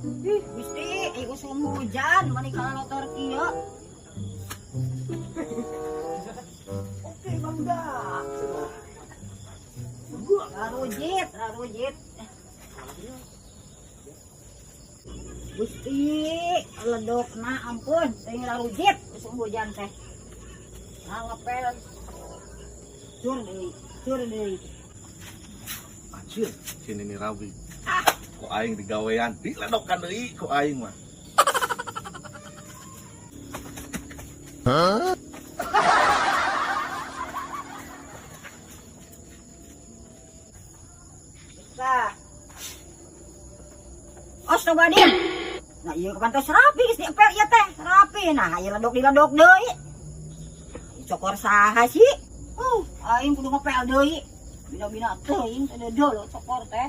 Gusti, usum hujan, mani kalau Turkiya. Oke, bangga. Gua rarujit. Gusti, ledokna ampun, teh rarujit usum hujan teh. Ngapel. Cur deui. Anjir, sini nih Rawi. Kok aing digawean, diledokan deui ku aing mah. Hah? Nah. Ostobadin. Nah, ieu kapantos rapi geus diepel ieu teh, rapi. Nah, ieu ledok deui. Cokor saha sih? Aing kudu ngepel deui. Bina-bina teuing teh dodol cokor teh.